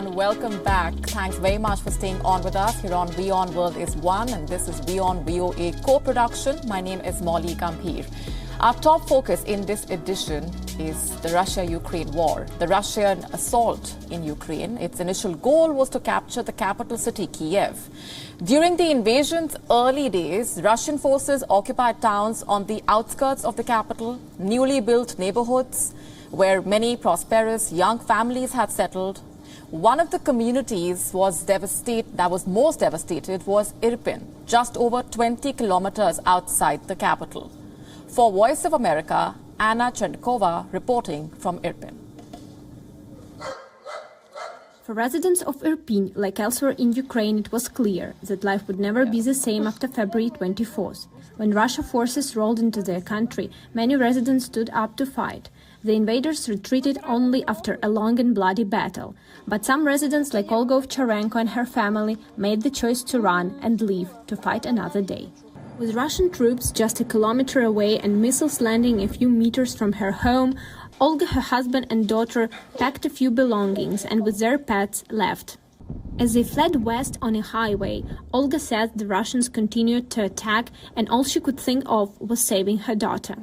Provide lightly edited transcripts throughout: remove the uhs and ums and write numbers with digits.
and welcome back. Thanks very much for staying on with us here on WION World is One, and this is WION-VOA Co-Production. My name is Molly Gambhir. Our top focus in this edition is the Russia-Ukraine war, the Russian assault in Ukraine. Its initial goal was to capture the capital city, Kyiv. During the invasion's early days, Russian forces occupied towns on the outskirts of the capital, newly built neighborhoods where many prosperous young families had settled. One of the communities that was most devastated was Irpin, just over 20 kilometers outside the capital. For Voice of America, Anna Chernikova reporting from Irpin. For residents of Irpin, like elsewhere in Ukraine, it was clear that life would never be the same after February 24th. When Russia forces rolled into their country, many residents stood up to fight. The invaders retreated only after a long and bloody battle. But some residents, like Olga Ovcharenko and her family, made the choice to run and leave to fight another day. With Russian troops just a kilometer away and missiles landing a few meters from her home, Olga, her husband and daughter packed a few belongings and with their pets left. As they fled west on a highway, Olga said the Russians continued to attack and all she could think of was saving her daughter.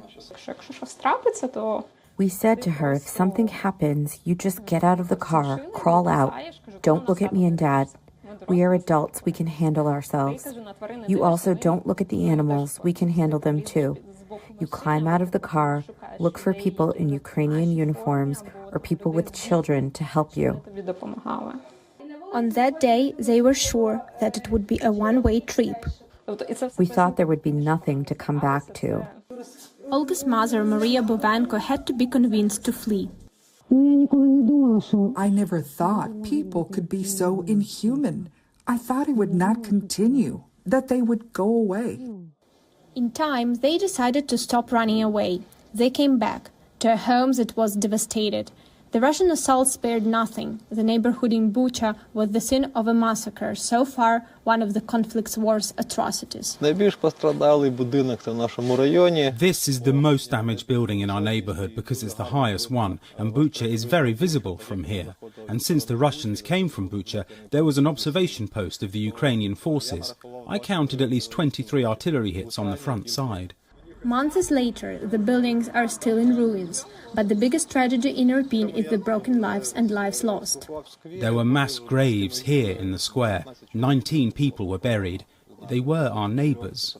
We said to her, if something happens, you just get out of the car, crawl out. Don't look at me and Dad. We are adults, we can handle ourselves. You also don't look at the animals, we can handle them too. You climb out of the car, look for people in Ukrainian uniforms or people with children to help you. On that day, they were sure that it would be a one-way trip. We thought there would be nothing to come back to. Olga's mother, Maria Bovanko, had to be convinced to flee. I never thought people could be so inhuman. I thought it would not continue, that they would go away. In time, they decided to stop running away. They came back to a home that was devastated. The Russian assault spared nothing. The neighborhood in Bucha was the scene of a massacre, so far one of the conflict's worst atrocities. This is the most damaged building in our neighborhood because it's the highest one, and Bucha is very visible from here. And since the Russians came from Bucha, there was an observation post of the Ukrainian forces. I counted at least 23 artillery hits on the front side. Months later, the buildings are still in ruins, but the biggest tragedy in Irpin is the broken lives and lives lost. There were mass graves here in the square. 19 people were buried. They were our neighbors.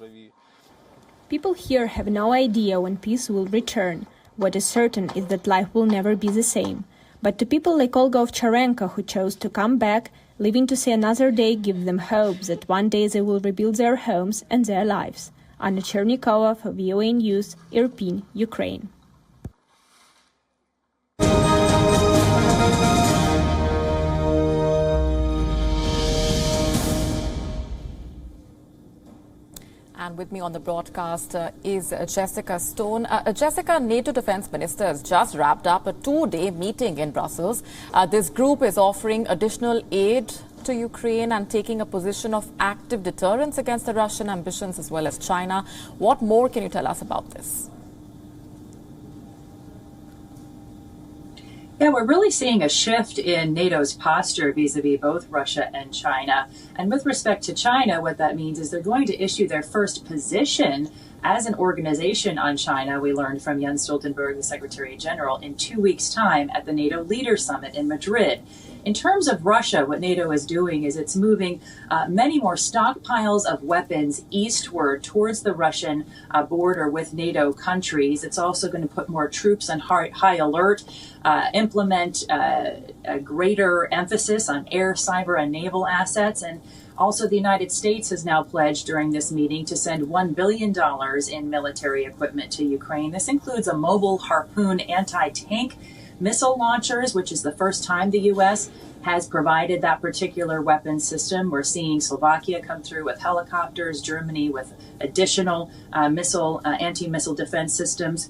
People here have no idea when peace will return. What is certain is that life will never be the same. But to people like Olga Ovcharenko, who chose to come back, living to see another day gives them hope that one day they will rebuild their homes and their lives. Anna Chernikova for VOA News, Irpin, Ukraine. And with me on the broadcast is Jessica Stone. Jessica, NATO defense ministers just wrapped up a two-day meeting in Brussels. This group is offering additional aid to Ukraine and taking a position of active deterrence against the Russian ambitions as well as China. What more can you tell us about this? Yeah, we're really seeing a shift in NATO's posture vis-a-vis both Russia and China. And with respect to China, what that means is they're going to issue their first position as an organization on China, we learned from Jens Stoltenberg, the Secretary General, in 2 weeks' time at the NATO Leaders Summit in Madrid. In terms of Russia, what NATO is doing is it's moving many more stockpiles of weapons eastward towards the Russian border with NATO countries. It's also going to put more troops on high alert, implement a greater emphasis on air, cyber, and naval assets. And also, the United States has now pledged during this meeting to send $1 billion in military equipment to Ukraine. This includes a mobile Harpoon anti-tank missile launchers, which is the first time the U.S. has provided that particular weapon system. We're seeing Slovakia come through with helicopters, Germany with additional anti-missile defense systems.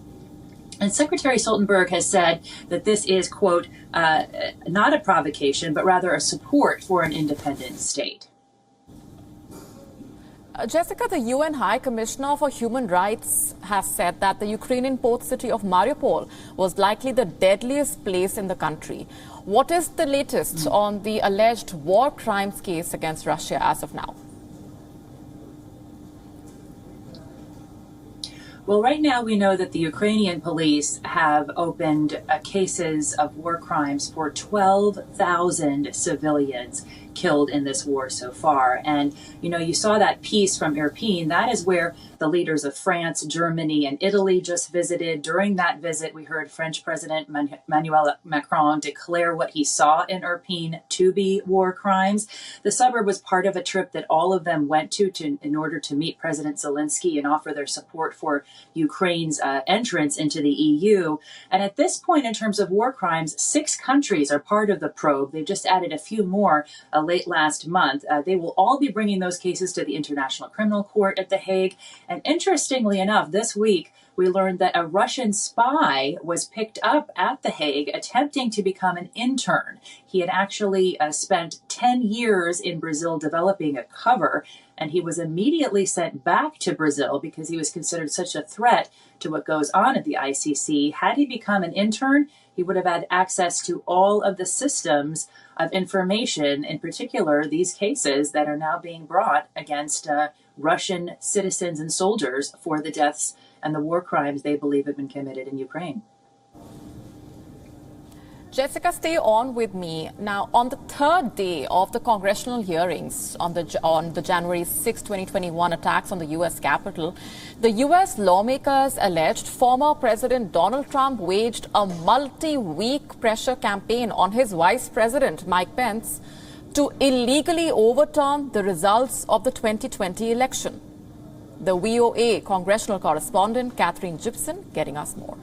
And Secretary Stoltenberg has said that this is, quote, not a provocation, but rather a support for an independent state. Jessica, the UN High Commissioner for Human Rights has said that the Ukrainian port city of Mariupol was likely the deadliest place in the country. What is the latest on the alleged war crimes case against Russia as of now? Well, right now we know that the Ukrainian police have opened cases of war crimes for 12,000 civilians killed in this war so far. And, you know, you saw that piece from Irpin. That is where the leaders of France, Germany, and Italy just visited. During that visit, we heard French President Emmanuel Macron declare what he saw in Irpin to be war crimes. The suburb was part of a trip that all of them went to in order to meet President Zelensky and offer their support for Ukraine's entrance into the EU. And at this point, in terms of war crimes, 6 countries are part of the probe. They've just added a few more late last month. They will all be bringing those cases to the International Criminal Court at The Hague. And interestingly enough, this week, we learned that a Russian spy was picked up at The Hague attempting to become an intern. He had actually spent 10 years in Brazil developing a cover, and he was immediately sent back to Brazil because he was considered such a threat to what goes on at the ICC. Had he become an intern, he would have had access to all of the systems of information, in particular these cases that are now being brought against Russian citizens and soldiers for the deaths and the war crimes they believe have been committed in Ukraine. Jessica, stay on with me. Now, on the 3rd day of the congressional hearings on the January 6, 2021 attacks on the U.S. Capitol, the U.S. lawmakers alleged former President Donald Trump waged a multi-week pressure campaign on his Vice President, Mike Pence, to illegally overturn the results of the 2020 election. The WION congressional correspondent, Catherine Gibson, getting us more.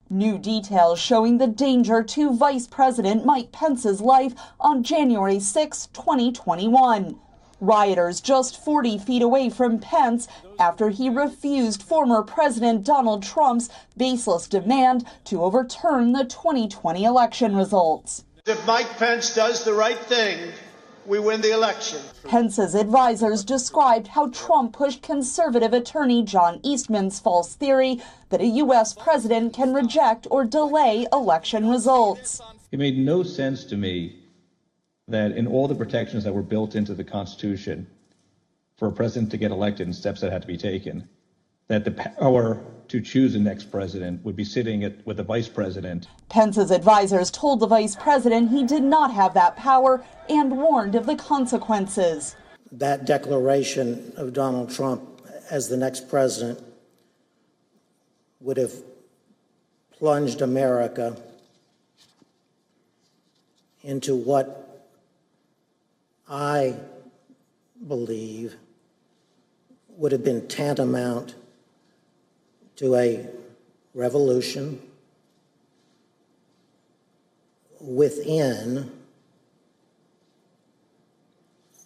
New details showing the danger to Vice President Mike Pence's life on January 6, 2021. Rioters just 40 feet away from Pence after he refused former President Donald Trump's baseless demand to overturn the 2020 election results. If Mike Pence does the right thing, we win the election. Pence's advisors described how Trump pushed conservative attorney John Eastman's false theory that a U.S. president can reject or delay election results. It made no sense to me that in all the protections that were built into the Constitution for a president to get elected and steps that had to be taken, that the power to choose the next president would be sitting with the vice president. Pence's advisors told the vice president he did not have that power and warned of the consequences. That declaration of Donald Trump as the next president would have plunged America into what I believe would have been tantamount to a revolution within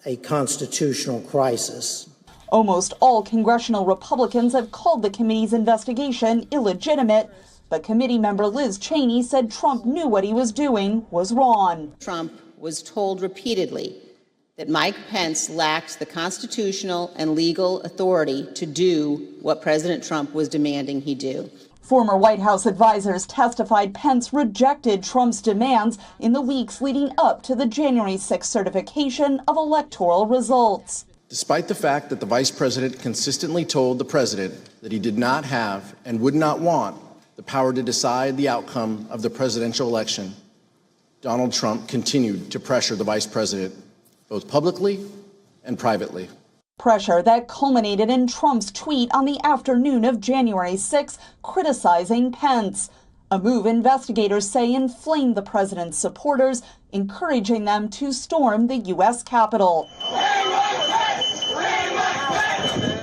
a constitutional crisis. Almost all congressional Republicans have called the committee's investigation illegitimate, but committee member Liz Cheney said Trump knew what he was doing was wrong. Trump was told repeatedly that Mike Pence lacked the constitutional and legal authority to do what President Trump was demanding he do. Former White House advisors testified Pence rejected Trump's demands in the weeks leading up to the January 6 certification of electoral results. Despite the fact that the vice president consistently told the president that he did not have and would not want the power to decide the outcome of the presidential election, Donald Trump continued to pressure the vice president both publicly and privately. Pressure that culminated in Trump's tweet on the afternoon of January 6, criticizing Pence, a move investigators say inflamed the president's supporters, encouraging them to storm the U.S. Capitol.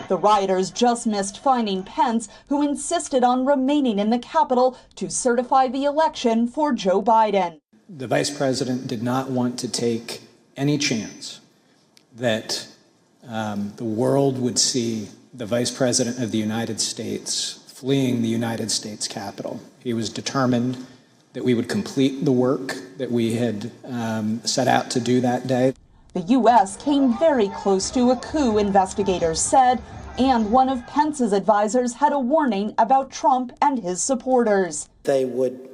The rioters just missed finding Pence, who insisted on remaining in the Capitol to certify the election for Joe Biden. The vice president did not want to take any chance that the world would see the vice president of the United States fleeing the United States Capitol. He was determined that we would complete the work that we had set out to do that day. The U.S. came very close to a coup, investigators said, and one of Pence's advisors had a warning about Trump and his supporters. They would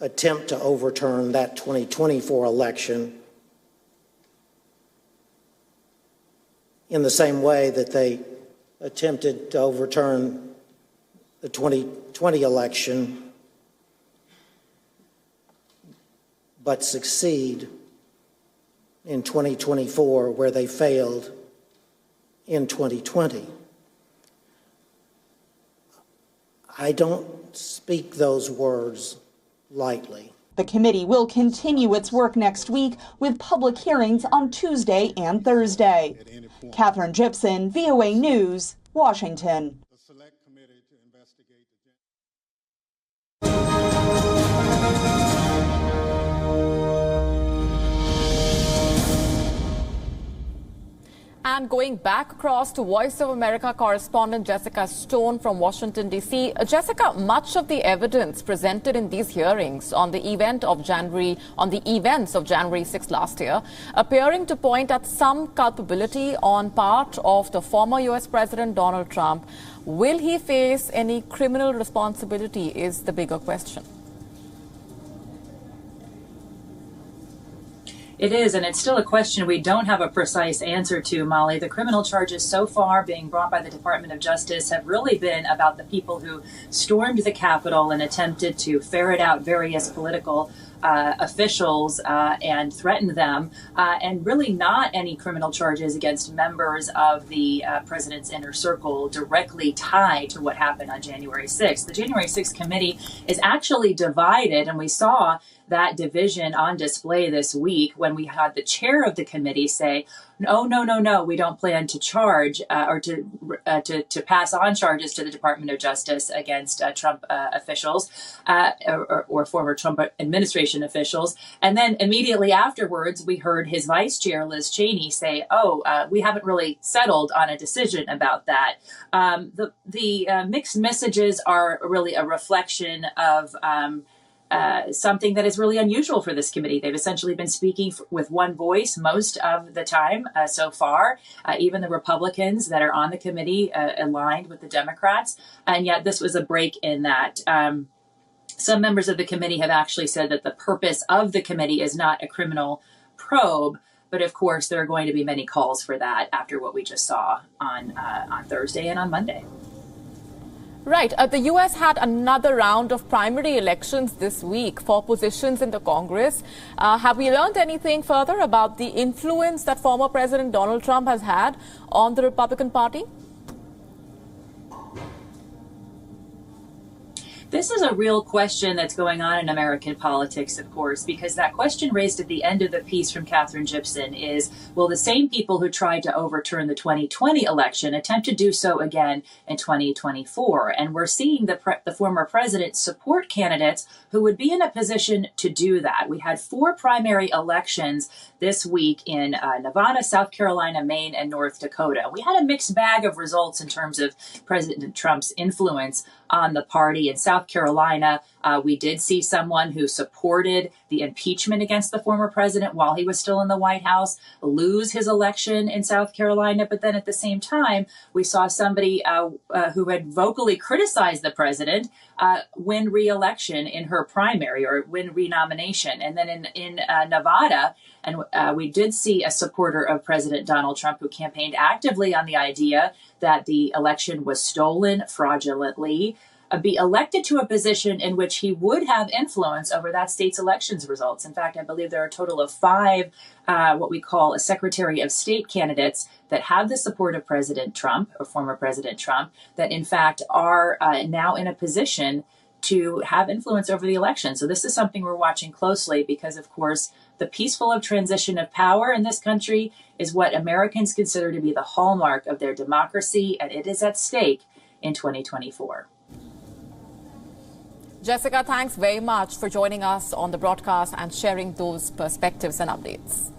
attempt to overturn that 2024 election in the same way that they attempted to overturn the 2020 election, but succeed in 2024 where they failed in 2020. I don't speak those words lightly. The committee will continue its work next week with public hearings on Tuesday and Thursday. Catherine Gibson, VOA News, Washington. And going back across to Voice of America correspondent Jessica Stone from Washington, D.C. Jessica, much of the evidence presented in these hearings on the events of January 6 last year, appearing to point at some culpability on part of the former U.S. President Donald Trump. Will he face any criminal responsibility is the bigger question. It is, and it's still a question we don't have a precise answer to, Molly. The criminal charges so far being brought by the Department of Justice have really been about the people who stormed the Capitol and attempted to ferret out various political officials and threaten them, and really not any criminal charges against members of the president's inner circle directly tied to what happened on January 6th. The January 6th committee is actually divided, and we saw that division on display this week when we had the chair of the committee say, no, we don't plan to charge or to pass on charges to the Department of Justice against Trump officials or former Trump administration officials. And then immediately afterwards, we heard his vice chair, Liz Cheney, say, we haven't really settled on a decision about that. The mixed messages are really a reflection of something that is really unusual for this committee. They've essentially been speaking with one voice most of the time so far. Even the Republicans that are on the committee aligned with the Democrats. And yet this was a break in that. Some members of the committee have actually said that the purpose of the committee is not a criminal probe. But of course, there are going to be many calls for that after what we just saw on Thursday and on Monday. Right. The U.S. had another round of primary elections this week for positions in the Congress. Have we learned anything further about the influence that former President Donald Trump has had on the Republican Party? This is a real question that's going on in American politics, of course, because that question raised at the end of the piece from Catherine Gibson is, will the same people who tried to overturn the 2020 election attempt to do so again in 2024? And we're seeing the former president support candidates who would be in a position to do that. We had 4 primary elections this week in Nevada, South Carolina, Maine, and North Dakota. We had a mixed bag of results in terms of President Trump's influence on the party. In South Carolina, we did see someone who supported the impeachment against the former president while he was still in the White House lose his election in South Carolina. But then at the same time, we saw somebody who had vocally criticized the president win re-election in her primary or win renomination. And then in Nevada, and we did see a supporter of President Donald Trump who campaigned actively on the idea that the election was stolen fraudulently, be elected to a position in which he would have influence over that state's elections results. In fact, I believe there are a total of 5 what we call a Secretary of State candidates that have the support of President Trump or former President Trump that in fact are now in a position to have influence over the election. So this is something we're watching closely because, of course, the peaceful transition of power in this country is what Americans consider to be the hallmark of their democracy, and it is at stake in 2024. Jessica, thanks very much for joining us on the broadcast and sharing those perspectives and updates.